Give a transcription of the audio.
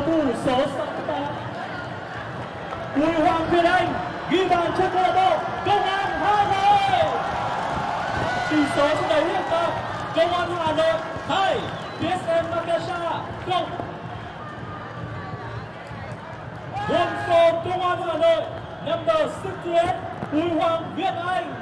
cầu thủ số 68 Bùi Hoàng Việt Anh ghi bàn cho câu lạc bộ Công an Hà Nội. Tỷ số trận đấu hiện tại Công an Hà Nội 2, PSM Makassar 0. Huấn số Công an Hà Nội number 68 Bùi Hoàng Việt Anh.